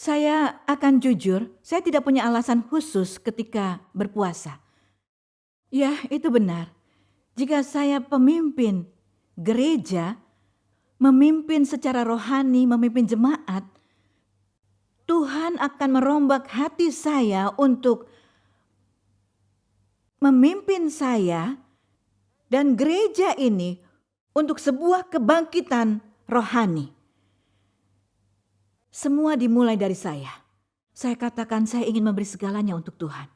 Saya akan jujur, saya tidak punya alasan khusus ketika berpuasa. Ya, itu benar. Jika saya pemimpin gereja, memimpin secara rohani, memimpin jemaat, Tuhan akan merombak hati saya untuk memimpin saya dan gereja ini untuk sebuah kebangkitan rohani. Semua dimulai dari saya. Saya katakan saya ingin memberi segalanya untuk Tuhan.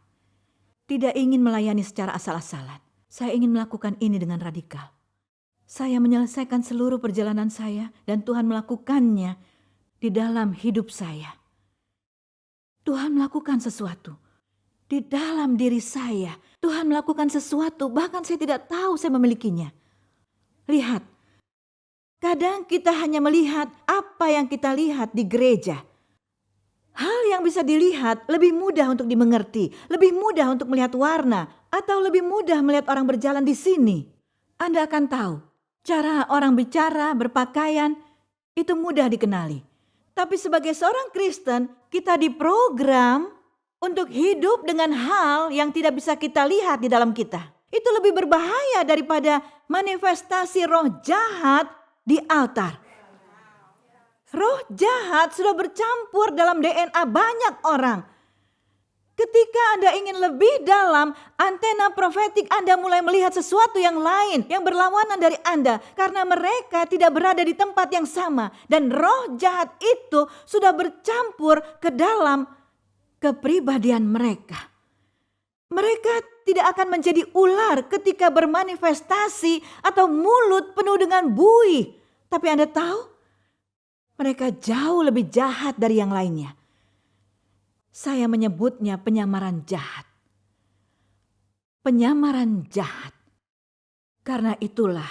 Tidak ingin melayani secara asal-asalan. Saya ingin melakukan ini dengan radikal. Saya menyelesaikan seluruh perjalanan saya dan Tuhan melakukannya di dalam hidup saya. Tuhan melakukan sesuatu di dalam diri saya. Tuhan melakukan sesuatu bahkan saya tidak tahu saya memilikinya. Lihat, kadang kita hanya melihat apa yang kita lihat di gereja. Hal yang bisa dilihat lebih mudah untuk dimengerti, lebih mudah untuk melihat warna, atau lebih mudah melihat orang berjalan di sini. Anda akan tahu, cara orang bicara, berpakaian, itu mudah dikenali. Tapi sebagai seorang Kristen, kita diprogram untuk hidup dengan hal yang tidak bisa kita lihat di dalam kita. Itu lebih berbahaya daripada manifestasi roh jahat di altar. Roh jahat sudah bercampur dalam DNA banyak orang. Ketika Anda ingin lebih dalam, antena profetik Anda mulai melihat sesuatu yang lain, yang berlawanan dari Anda. Karena mereka tidak berada di tempat yang sama. Dan roh jahat itu sudah bercampur ke dalam kepribadian mereka. Mereka tidak akan menjadi ular ketika bermanifestasi atau mulut penuh dengan buih. Tapi Anda tahu, mereka jauh lebih jahat dari yang lainnya. Saya menyebutnya penyamaran jahat. Penyamaran jahat. Karena itulah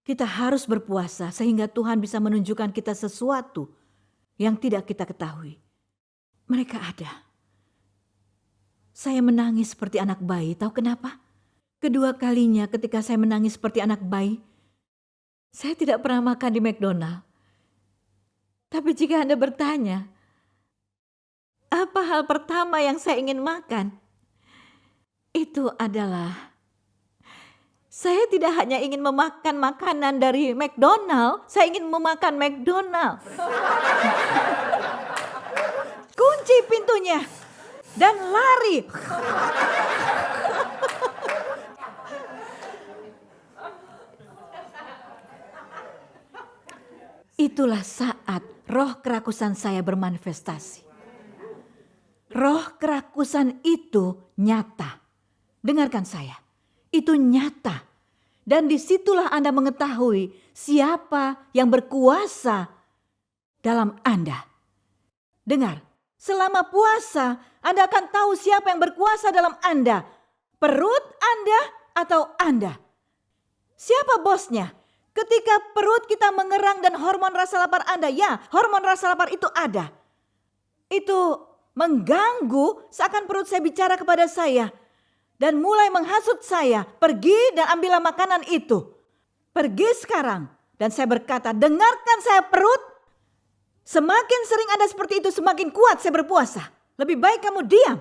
kita harus berpuasa sehingga Tuhan bisa menunjukkan kita sesuatu yang tidak kita ketahui. Mereka ada. Saya menangis seperti anak bayi. Tahu kenapa? Kedua kalinya ketika saya menangis seperti anak bayi, saya tidak pernah makan di McDonald. Tapi jika Anda bertanya, apa hal pertama yang saya ingin makan? Itu adalah, saya tidak hanya ingin memakan makanan dari McDonald, saya ingin memakan McDonald. Kunci pintunya dan lari. Itulah saat roh kerakusan saya bermanifestasi. Roh kerakusan itu nyata. Dengarkan saya, itu nyata. Dan disitulah Anda mengetahui siapa yang berkuasa dalam Anda. Dengar, selama puasa Anda akan tahu siapa yang berkuasa dalam Anda. Perut Anda atau Anda. Siapa bosnya? Ketika perut kita mengerang dan hormon rasa lapar Anda, ya hormon rasa lapar itu ada. Itu mengganggu seakan perut saya bicara kepada saya. Dan mulai menghasut saya, pergi dan ambillah makanan itu. Pergi sekarang. Dan saya berkata, dengarkan saya perut. Semakin sering Anda seperti itu, semakin kuat saya berpuasa. Lebih baik kamu diam.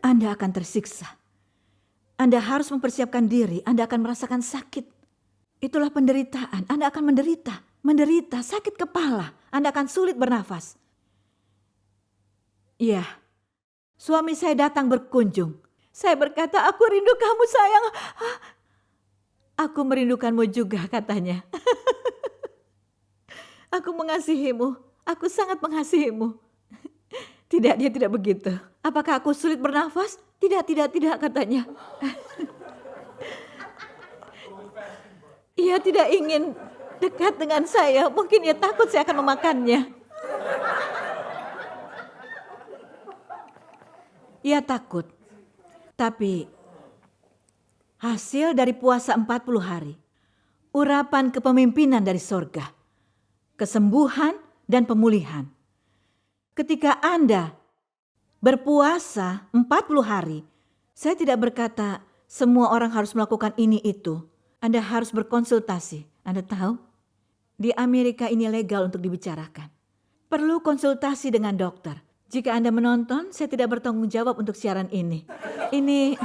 Anda akan tersiksa. Anda harus mempersiapkan diri, Anda akan merasakan sakit. Itulah penderitaan, Anda akan menderita, sakit kepala, Anda akan sulit bernafas. Iya, suami saya datang berkunjung. Saya berkata, aku rindu kamu sayang. Aku merindukanmu juga katanya. Aku mengasihimu, aku sangat mengasihimu. Tidak, dia tidak begitu. Apakah aku sulit bernafas? Tidak katanya. Ia tidak ingin dekat dengan saya, mungkin ia takut saya akan memakannya. Ia takut. Tapi hasil dari puasa 40 hari, urapan kepemimpinan dari sorga, kesembuhan dan pemulihan. Ketika Anda berpuasa 40 hari, saya tidak berkata semua orang harus melakukan ini itu. Anda harus berkonsultasi. Anda tahu? Di Amerika ini legal untuk dibicarakan. Perlu konsultasi dengan dokter. Jika Anda menonton, saya tidak bertanggung jawab untuk siaran ini. Ini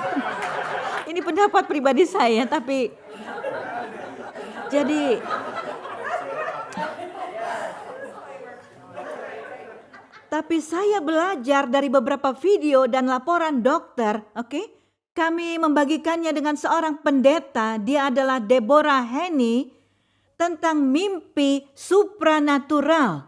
pendapat pribadi saya, tapi jadi saya belajar dari beberapa video dan laporan dokter, oke? Kami membagikannya dengan seorang pendeta, dia adalah Deborah Henny, tentang mimpi supranatural.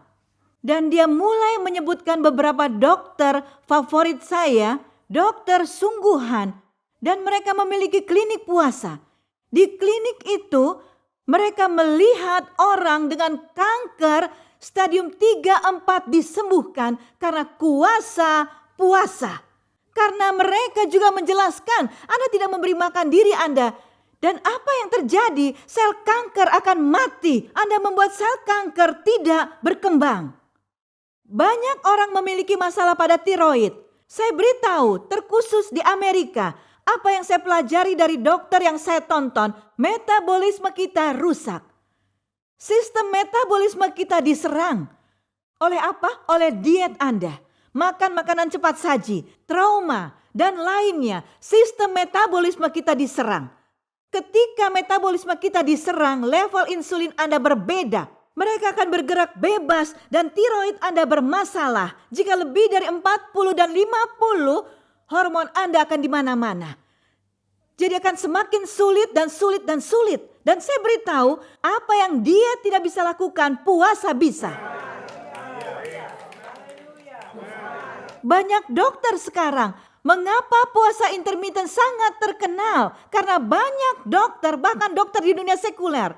Dan dia mulai menyebutkan beberapa dokter favorit saya, dokter sungguhan, dan mereka memiliki klinik puasa. Di klinik itu, mereka melihat orang dengan kanker stadium 3-4 disembuhkan karena kuasa puasa. Karena mereka juga menjelaskan, Anda tidak memberi makan diri Anda. Dan apa yang terjadi? Sel kanker akan mati. Anda membuat sel kanker tidak berkembang. Banyak orang memiliki masalah pada tiroid. Saya beritahu, terkhusus di Amerika, apa yang saya pelajari dari dokter yang saya tonton, metabolisme kita rusak. Sistem metabolisme kita diserang. Oleh apa? Oleh diet Anda. Makan makanan cepat saji, trauma, dan lainnya. Sistem metabolisme kita diserang. Ketika metabolisme kita diserang, level insulin Anda berbeda. Mereka akan bergerak bebas dan tiroid Anda bermasalah. Jika lebih dari 40 dan 50, hormon Anda akan di mana-mana. Jadi akan semakin sulit dan sulit dan sulit. Dan saya beritahu, apa yang dia tidak bisa lakukan, puasa bisa. Banyak dokter sekarang, mengapa puasa intermittent sangat terkenal? Karena banyak dokter, bahkan dokter di dunia sekuler,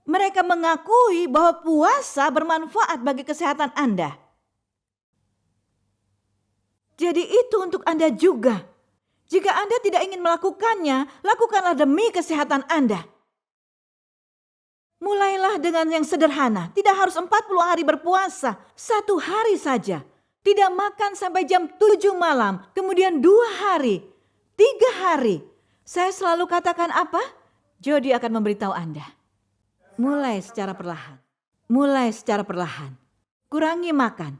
mereka mengakui bahwa puasa bermanfaat bagi kesehatan Anda. Jadi itu untuk Anda juga. Jika Anda tidak ingin melakukannya, lakukanlah demi kesehatan Anda. Mulailah dengan yang sederhana. Tidak harus 40 hari berpuasa. 1 hari saja. Tidak makan sampai jam 7 malam. Kemudian 2 hari. 3 hari. Saya selalu katakan apa? Jody akan memberitahu Anda. Mulai secara perlahan. Mulai secara perlahan. Kurangi makan.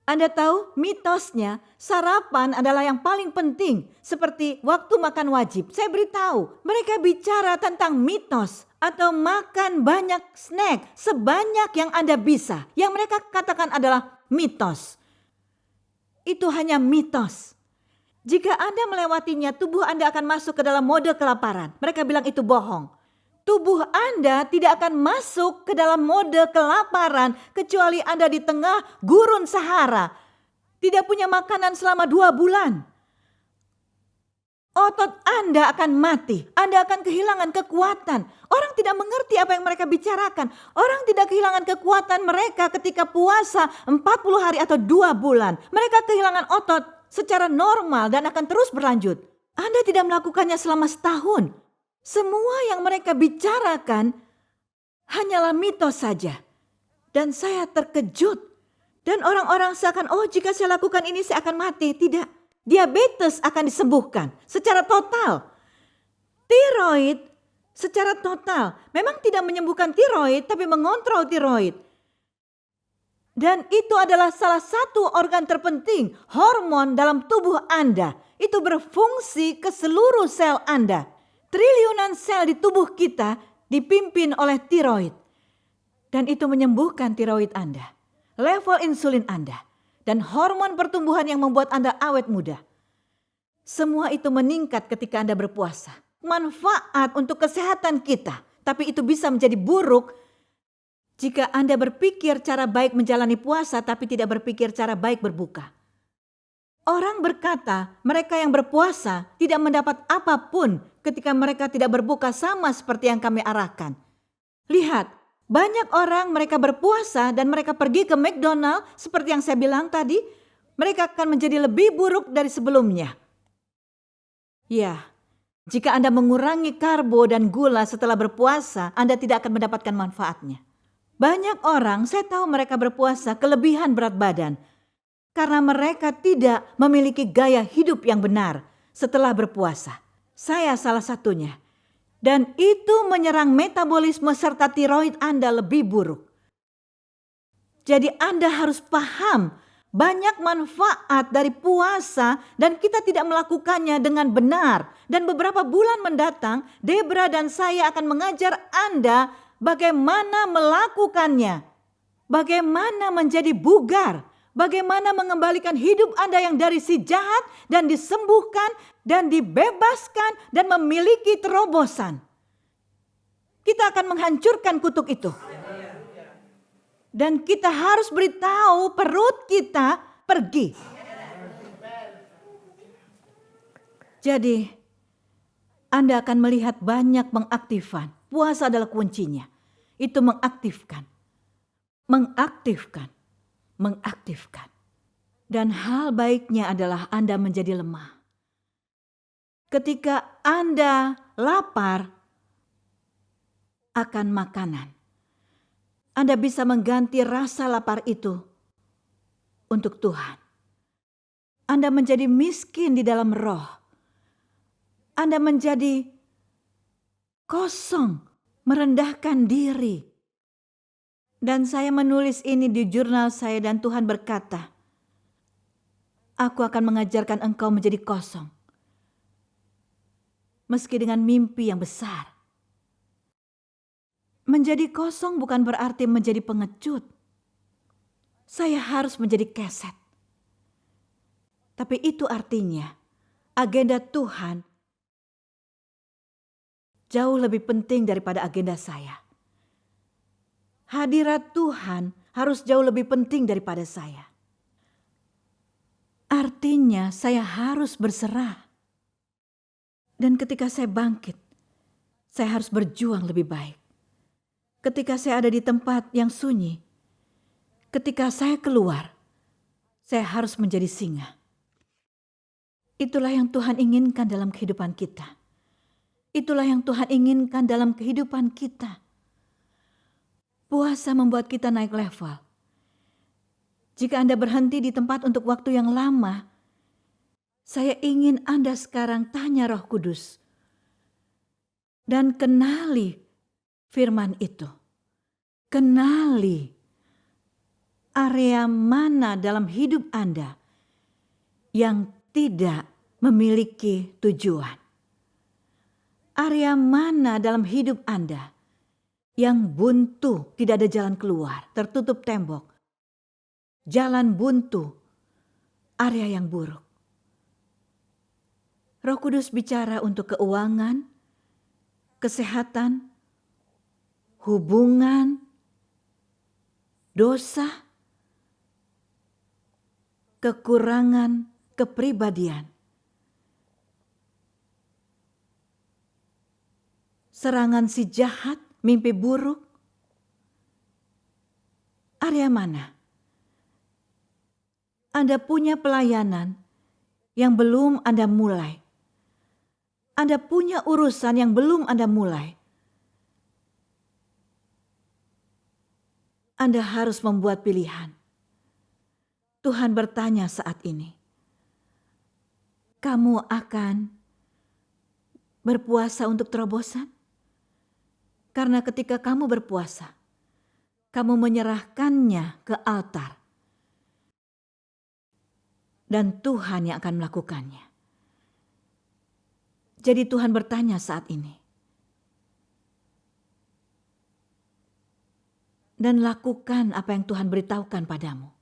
Anda tahu mitosnya sarapan adalah yang paling penting. Seperti waktu makan wajib. Saya beritahu mereka bicara tentang mitos. Atau makan banyak snack sebanyak yang Anda bisa. Yang mereka katakan adalah mitos. Itu hanya mitos. Jika Anda melewatinya, tubuh Anda akan masuk ke dalam mode kelaparan. Mereka bilang itu bohong. Tubuh Anda tidak akan masuk ke dalam mode kelaparan kecuali Anda di tengah gurun Sahara. Tidak punya makanan selama 2 bulan. Otot Anda akan mati. Anda akan kehilangan kekuatan. Orang tidak mengerti apa yang mereka bicarakan. Orang tidak kehilangan kekuatan mereka ketika puasa 40 hari atau 2 bulan. Mereka kehilangan otot secara normal dan akan terus berlanjut. Anda tidak melakukannya selama setahun. Semua yang mereka bicarakan hanyalah mitos saja. Dan saya terkejut. Dan orang-orang seakan, oh jika saya lakukan ini saya akan mati. Tidak, diabetes akan disembuhkan secara total. Tiroid secara total. Memang tidak menyembuhkan tiroid, tapi mengontrol tiroid. Dan itu adalah salah satu organ terpenting, hormon dalam tubuh Anda. Itu berfungsi ke seluruh sel Anda. Triliunan sel di tubuh kita dipimpin oleh tiroid. Dan itu menyembuhkan tiroid Anda, level insulin Anda, dan hormon pertumbuhan yang membuat Anda awet muda. Semua itu meningkat ketika Anda berpuasa. Manfaat untuk kesehatan kita, tapi itu bisa menjadi buruk jika Anda berpikir cara baik menjalani puasa tapi tidak berpikir cara baik berbuka. Orang berkata mereka yang berpuasa tidak mendapat apapun ketika mereka tidak berbuka sama seperti yang kami arahkan. Lihat, banyak orang mereka berpuasa dan mereka pergi ke McDonald seperti yang saya bilang tadi, mereka akan menjadi lebih buruk dari sebelumnya. Ya, jika Anda mengurangi karbo dan gula setelah berpuasa, Anda tidak akan mendapatkan manfaatnya. Banyak orang, saya tahu mereka berpuasa kelebihan berat badan, karena mereka tidak memiliki gaya hidup yang benar setelah berpuasa. Saya salah satunya. Dan itu menyerang metabolisme serta tiroid Anda lebih buruk. Jadi Anda harus paham banyak manfaat dari puasa dan kita tidak melakukannya dengan benar. Dan beberapa bulan mendatang, Debra dan saya akan mengajar Anda bagaimana melakukannya. Bagaimana menjadi bugar. Bagaimana mengembalikan hidup Anda yang dari si jahat dan disembuhkan dan dibebaskan dan memiliki terobosan. Kita akan menghancurkan kutuk itu. Dan kita harus beritahu perut kita pergi. Jadi Anda akan melihat banyak mengaktifkan. Puasa adalah kuncinya. Itu mengaktifkan. Mengaktifkan. Mengaktifkan. Dan hal baiknya adalah Anda menjadi lemah. Ketika Anda lapar akan makanan, Anda bisa mengganti rasa lapar itu untuk Tuhan. Anda menjadi miskin di dalam roh. Anda menjadi kosong, merendahkan diri. Dan saya menulis ini di jurnal saya dan Tuhan berkata, aku akan mengajarkan engkau menjadi kosong. Meski dengan mimpi yang besar. Menjadi kosong bukan berarti menjadi pengecut. Saya harus menjadi keset. Tapi itu artinya agenda Tuhan jauh lebih penting daripada agenda saya. Hadirat Tuhan harus jauh lebih penting daripada saya. Artinya saya harus berserah. Dan ketika saya bangkit, saya harus berjuang lebih baik. Ketika saya ada di tempat yang sunyi, ketika saya keluar, saya harus menjadi singa. Itulah yang Tuhan inginkan dalam kehidupan kita. Itulah yang Tuhan inginkan dalam kehidupan kita. Puasa membuat kita naik level. Jika Anda berhenti di tempat untuk waktu yang lama, saya ingin Anda sekarang tanya Roh Kudus. Dan kenali firman itu. Kenali area mana dalam hidup Anda yang tidak memiliki tujuan. Area mana dalam hidup Anda yang buntu, tidak ada jalan keluar, tertutup tembok. Jalan buntu, area yang buruk. Roh Kudus bicara untuk keuangan, kesehatan, hubungan, dosa, kekurangan kepribadian, serangan si jahat, mimpi buruk. Area mana? Anda punya pelayanan yang belum Anda mulai. Anda punya urusan yang belum Anda mulai. Anda harus membuat pilihan. Tuhan bertanya saat ini, kamu akan berpuasa untuk terobosan? Karena ketika kamu berpuasa, kamu menyerahkannya ke altar. Dan Tuhan yang akan melakukannya. Jadi Tuhan bertanya saat ini. Dan lakukan apa yang Tuhan beritahukan padamu.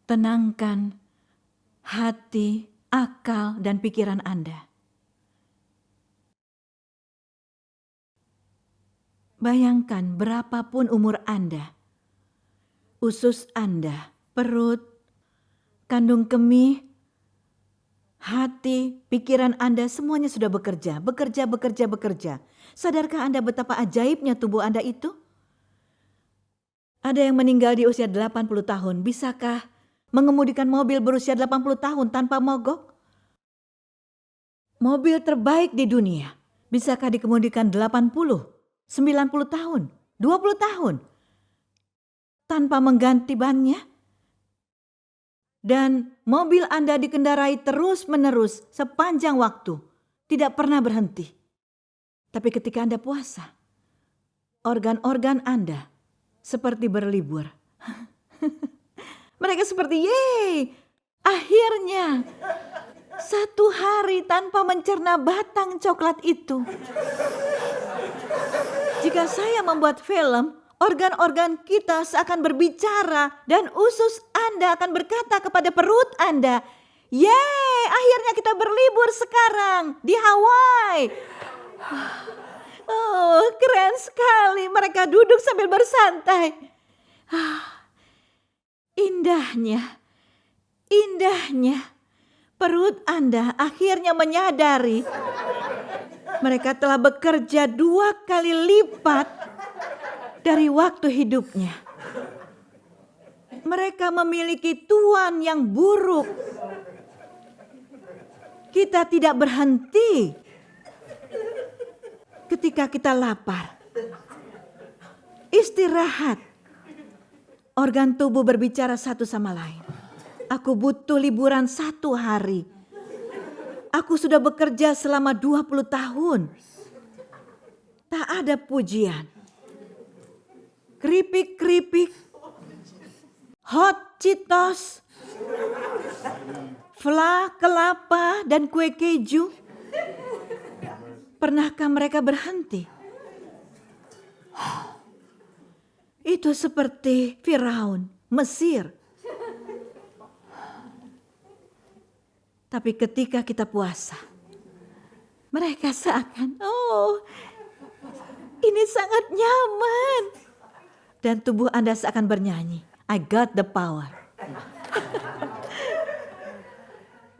Tenangkan hati, akal, dan pikiran Anda. Bayangkan berapapun umur Anda, usus Anda, perut, kandung kemih, hati, pikiran Anda semuanya sudah bekerja. Sadarkah Anda betapa ajaibnya tubuh Anda itu? Ada yang meninggal di usia 80 tahun. Bisakah mengemudikan mobil berusia 80 tahun tanpa mogok? Mobil terbaik di dunia. Bisakah dikemudikan 80, 90 tahun, 20 tahun? Tanpa mengganti bannya? Dan mobil Anda dikendarai terus-menerus sepanjang waktu, tidak pernah berhenti. Tapi ketika Anda puasa, organ-organ Anda seperti berlibur. Mereka seperti, yeay, akhirnya 1 hari tanpa mencerna batang coklat itu. Jika saya membuat film, organ-organ kita seakan berbicara dan usus Anda akan berkata kepada perut Anda, yeay, akhirnya kita berlibur sekarang di Hawaii. Oh, keren sekali. Mereka duduk sambil bersantai. Indahnya, perut Anda akhirnya menyadari mereka telah bekerja 2 kali lipat dari waktu hidupnya. Mereka memiliki tuan yang buruk. Kita tidak berhenti ketika kita lapar. Istirahat. Organ tubuh berbicara satu sama lain. Aku butuh liburan 1 hari. Aku sudah bekerja selama 20 tahun. Tak ada pujian. Keripik-keripik, hot Cheetos, fla kelapa dan kue keju. Pernahkah mereka berhenti? Itu seperti Firaun, Mesir. Tapi ketika kita puasa, mereka seakan, oh, ini sangat nyaman. Dan tubuh Anda seakan bernyanyi, I got the power.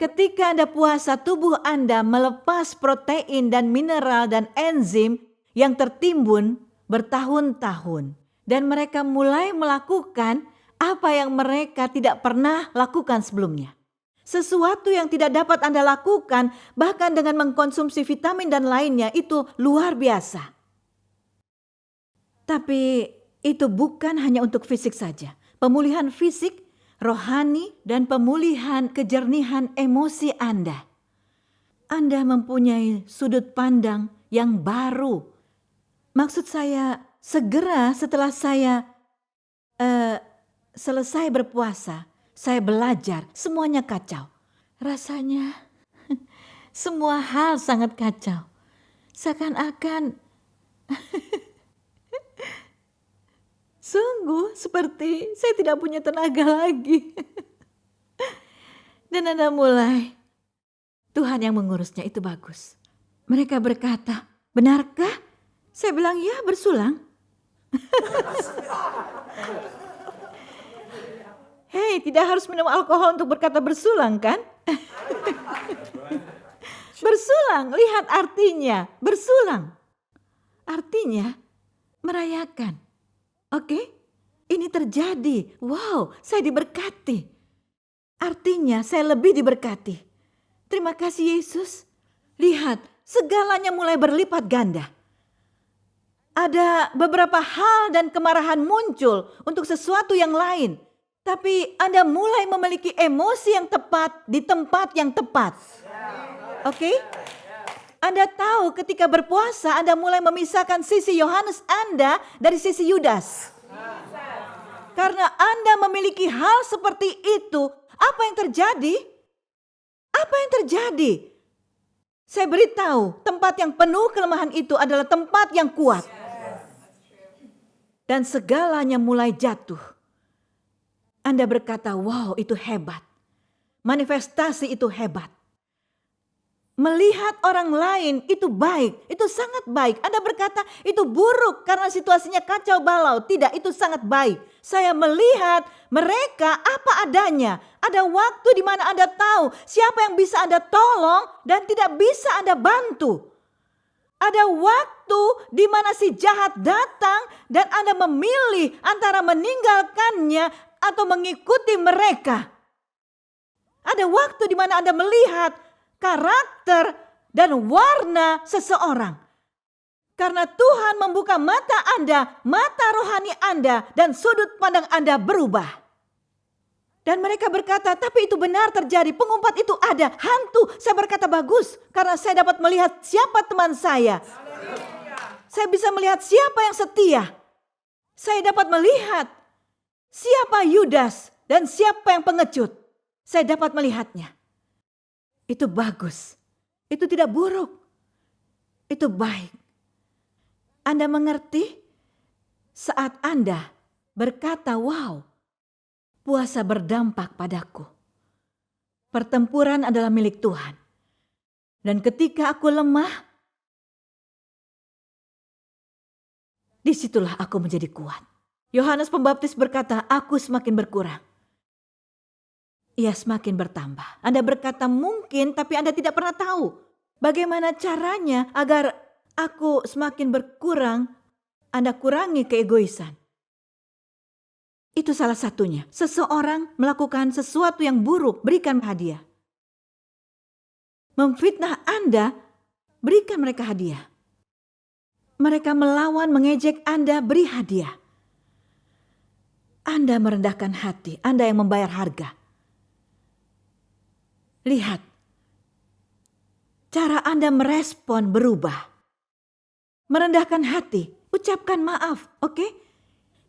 Ketika Anda puasa, tubuh Anda melepas protein dan mineral dan enzim yang tertimbun bertahun-tahun. Dan mereka mulai melakukan apa yang mereka tidak pernah lakukan sebelumnya. Sesuatu yang tidak dapat Anda lakukan, bahkan dengan mengkonsumsi vitamin dan lainnya, itu luar biasa. Tapi itu bukan hanya untuk fisik saja. Pemulihan fisik, rohani, dan pemulihan kejernihan emosi Anda. Anda mempunyai sudut pandang yang baru. Maksud saya, segera setelah saya selesai berpuasa, saya belajar, semuanya kacau. Rasanya semua hal sangat kacau. Seakan-akan sungguh seperti saya tidak punya tenaga lagi. Dan Anda mulai, Tuhan yang mengurusnya, itu bagus. Mereka berkata, benarkah? Saya bilang, ya, bersulang. Hei, tidak harus minum alkohol untuk berkata bersulang, kan? Bersulang, lihat artinya. Bersulang. Artinya merayakan. Oke? Ini terjadi. Wow, saya diberkati. Artinya saya lebih diberkati. Terima kasih Yesus. Lihat, segalanya mulai berlipat ganda. Ada beberapa hal dan kemarahan muncul untuk sesuatu yang lain. Tapi Anda mulai memiliki emosi yang tepat di tempat yang tepat. Oke? Anda tahu ketika berpuasa Anda mulai memisahkan sisi Yohanes Anda dari sisi Yudas. Karena Anda memiliki hal seperti itu, apa yang terjadi? Apa yang terjadi? Saya beritahu, tempat yang penuh kelemahan itu adalah tempat yang kuat. Dan segalanya mulai jatuh. Anda berkata, wow, itu hebat. Manifestasi itu hebat. Melihat orang lain itu baik, itu sangat baik. Anda berkata itu buruk karena situasinya kacau balau. Tidak, itu sangat baik. Saya melihat mereka apa adanya. Ada waktu di mana Anda tahu siapa yang bisa Anda tolong dan tidak bisa Anda bantu. Ada waktu di mana si jahat datang dan Anda memilih antara meninggalkannya atau mengikuti mereka. Ada waktu di mana Anda melihat karakter dan warna seseorang. Karena Tuhan membuka mata Anda, mata rohani Anda, dan sudut pandang Anda berubah. Dan mereka berkata, tapi itu benar terjadi, pengumpat itu ada, hantu. Saya berkata, bagus, karena saya dapat melihat siapa teman saya. Saya bisa melihat siapa yang setia. Saya dapat melihat siapa Yudas dan siapa yang pengecut. Saya dapat melihatnya. Itu bagus, itu tidak buruk, itu baik. Anda mengerti? Saat Anda berkata, wow, puasa berdampak padaku. Pertempuran adalah milik Tuhan. Dan ketika aku lemah, disitulah aku menjadi kuat. Yohanes Pembaptis berkata, aku semakin berkurang. Ia semakin bertambah. Anda berkata mungkin, tapi Anda tidak pernah tahu. Bagaimana caranya agar aku semakin berkurang, Anda kurangi keegoisan. Itu salah satunya. Seseorang melakukan sesuatu yang buruk, berikan hadiah. Memfitnah Anda, berikan mereka hadiah. Mereka melawan, mengejek Anda, beri hadiah. Anda merendahkan hati, Anda yang membayar harga. Lihat, cara Anda merespon berubah. Merendahkan hati, ucapkan maaf, oke?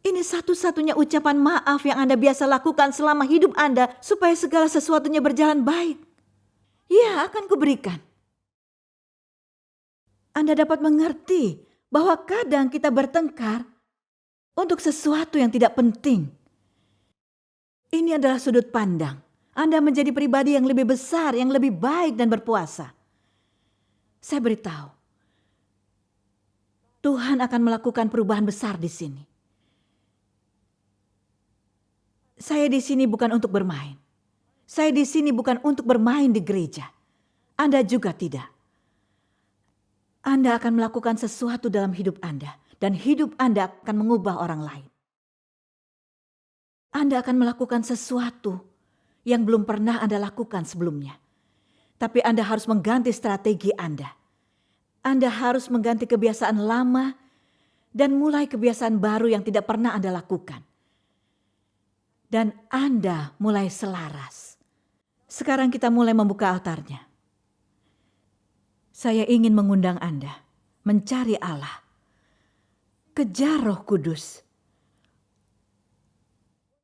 Ini satu-satunya ucapan maaf yang Anda biasa lakukan selama hidup Anda supaya segala sesuatunya berjalan baik. Ya, akan kuberikan. Anda dapat mengerti bahwa kadang kita bertengkar untuk sesuatu yang tidak penting. Ini adalah sudut pandang. Anda menjadi pribadi yang lebih besar, yang lebih baik dan berpuasa. Saya beritahu, Tuhan akan melakukan perubahan besar di sini. Saya di sini bukan untuk bermain. Saya di sini bukan untuk bermain di gereja. Anda juga tidak. Anda akan melakukan sesuatu dalam hidup Anda. Dan hidup Anda akan mengubah orang lain. Anda akan melakukan sesuatu yang belum pernah Anda lakukan sebelumnya. Tapi Anda harus mengganti strategi Anda. Anda harus mengganti kebiasaan lama dan mulai kebiasaan baru yang tidak pernah Anda lakukan. Dan Anda mulai selaras. Sekarang kita mulai membuka altarnya. Saya ingin mengundang Anda mencari Allah. Kejar Roh Kudus.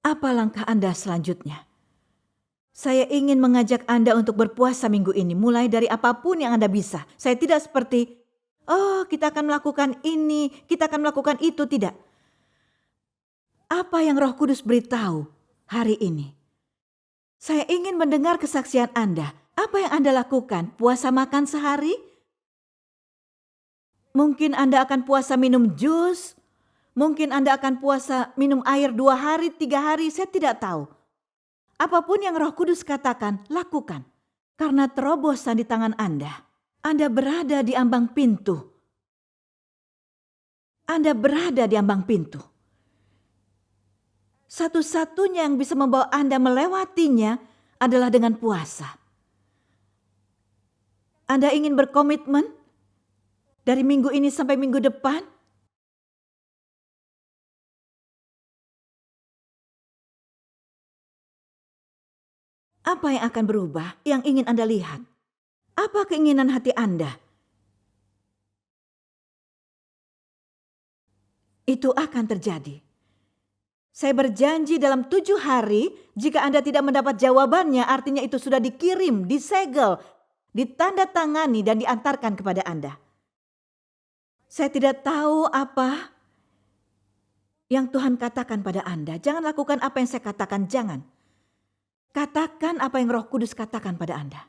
Apa langkah Anda selanjutnya? Saya ingin mengajak Anda untuk berpuasa minggu ini, mulai dari apapun yang Anda bisa. Saya tidak seperti, kita akan melakukan ini, kita akan melakukan itu, tidak. Apa yang Roh Kudus beritahu hari ini? Saya ingin mendengar kesaksian Anda. Apa yang Anda lakukan? Puasa makan sehari? Mungkin Anda akan puasa minum jus. Mungkin Anda akan puasa minum air 2 hari, 3 hari. Saya tidak tahu. Apapun yang Roh Kudus katakan, lakukan. Karena terobosan di tangan Anda. Anda berada di ambang pintu. Anda berada di ambang pintu. Satu-satunya yang bisa membawa Anda melewatinya adalah dengan puasa. Anda ingin berkomitmen dari minggu ini sampai minggu depan? Apa yang akan berubah yang ingin Anda lihat? Apa keinginan hati Anda? Itu akan terjadi. Saya berjanji dalam 7 hari, jika Anda tidak mendapat jawabannya, artinya itu sudah dikirim, disegel, ditandatangani dan diantarkan kepada Anda. Saya tidak tahu apa yang Tuhan katakan pada Anda. Jangan lakukan apa yang saya katakan, jangan. Katakan apa yang Roh Kudus katakan pada Anda.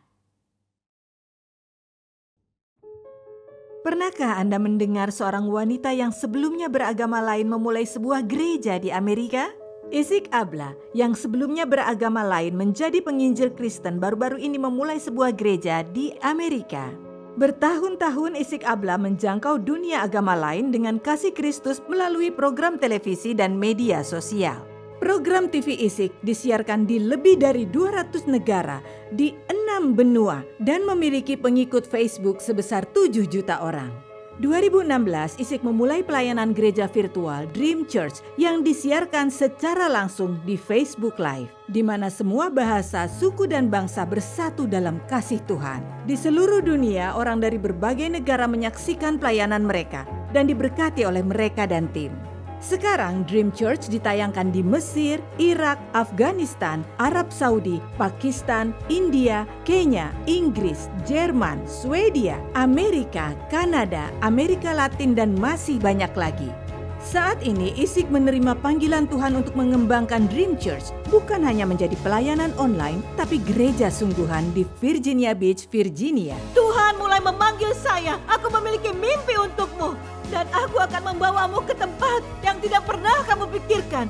Pernahkah Anda mendengar seorang wanita yang sebelumnya beragama lain memulai sebuah gereja di Amerika? Isaac Abla yang sebelumnya beragama lain menjadi penginjil Kristen baru-baru ini memulai sebuah gereja di Amerika. Bertahun-tahun Isaac Abla menjangkau dunia agama lain dengan kasih Kristus melalui program televisi dan media sosial. Program TV Isaac disiarkan di lebih dari 200 negara di 6 benua dan memiliki pengikut Facebook sebesar 7 juta orang. 2016, Isik memulai pelayanan gereja virtual Dream Church yang disiarkan secara langsung di Facebook Live, di mana semua bahasa, suku, dan bangsa bersatu dalam kasih Tuhan. Di seluruh dunia, orang dari berbagai negara menyaksikan pelayanan mereka dan diberkati oleh mereka dan tim. Sekarang Dream Church ditayangkan di Mesir, Irak, Afghanistan, Arab Saudi, Pakistan, India, Kenya, Inggris, Jerman, Swedia, Amerika, Kanada, Amerika Latin, dan masih banyak lagi. Saat ini Isik menerima panggilan Tuhan untuk mengembangkan Dream Church, bukan hanya menjadi pelayanan online, tapi gereja sungguhan di Virginia Beach, Virginia. Tuhan mulai memanggil saya, aku memiliki mimpi untukmu. Dan aku akan membawamu ke tempat yang tidak pernah kamu pikirkan.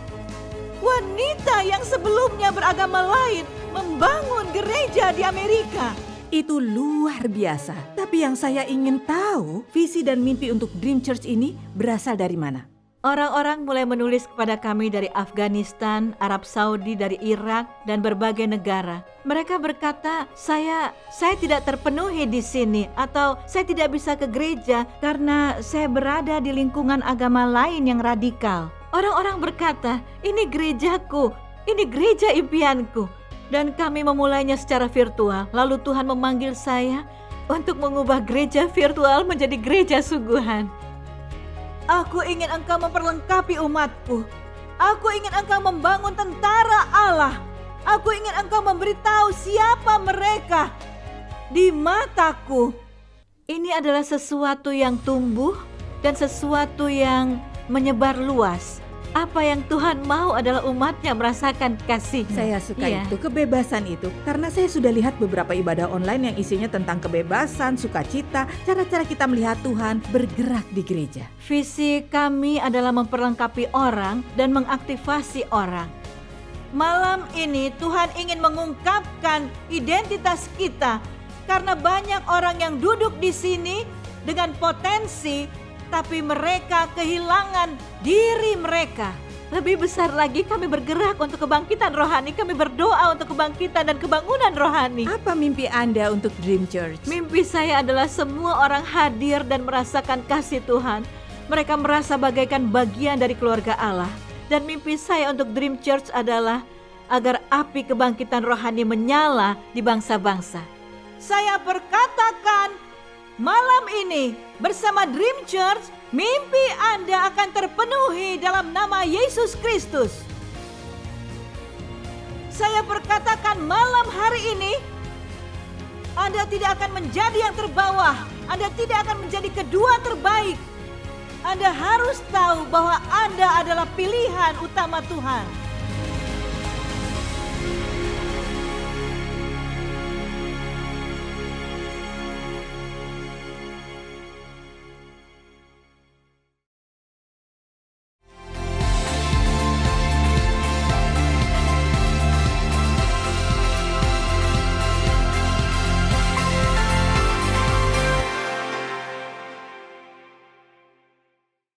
Wanita yang sebelumnya beragama lain membangun gereja di Amerika. Itu luar biasa. Tapi yang saya ingin tahu, visi dan mimpi untuk Dream Church ini berasal dari mana? Orang-orang mulai menulis kepada kami dari Afghanistan, Arab Saudi, dari Irak, dan berbagai negara. Mereka berkata, saya tidak terpenuhi di sini, atau saya tidak bisa ke gereja karena saya berada di lingkungan agama lain yang radikal. Orang-orang berkata, ini gerejaku, ini gereja impianku. Dan kami memulainya secara virtual, lalu Tuhan memanggil saya untuk mengubah gereja virtual menjadi gereja sungguhan. Aku ingin engkau memperlengkapi umatku. Aku ingin engkau membangun tentara Allah. Aku ingin engkau memberitahu siapa mereka di mataku. Ini adalah sesuatu yang tumbuh dan sesuatu yang menyebar luas. Apa yang Tuhan mau adalah umatnya merasakan kasih. Saya suka itu, kebebasan itu. Karena saya sudah lihat beberapa ibadah online yang isinya tentang kebebasan, sukacita, cara-cara kita melihat Tuhan bergerak di gereja. Visi kami adalah memperlengkapi orang dan mengaktifasi orang. Malam ini Tuhan ingin mengungkapkan identitas kita. Karena banyak orang yang duduk di sini dengan potensi, tapi mereka kehilangan diri mereka. Lebih besar lagi, kami bergerak untuk kebangkitan rohani. Kami berdoa untuk kebangkitan dan kebangunan rohani. Apa mimpi Anda untuk Dream Church? Mimpi saya adalah semua orang hadir dan merasakan kasih Tuhan. Mereka merasa bagaikan bagian dari keluarga Allah. Dan mimpi saya untuk Dream Church adalah agar api kebangkitan rohani menyala di bangsa-bangsa. Saya berkatakan, malam ini bersama Dream Church, mimpi Anda akan terpenuhi dalam nama Yesus Kristus. Saya berkatakan malam hari ini, Anda tidak akan menjadi yang terbawah. Anda tidak akan menjadi kedua terbaik. Anda harus tahu bahwa Anda adalah pilihan utama Tuhan.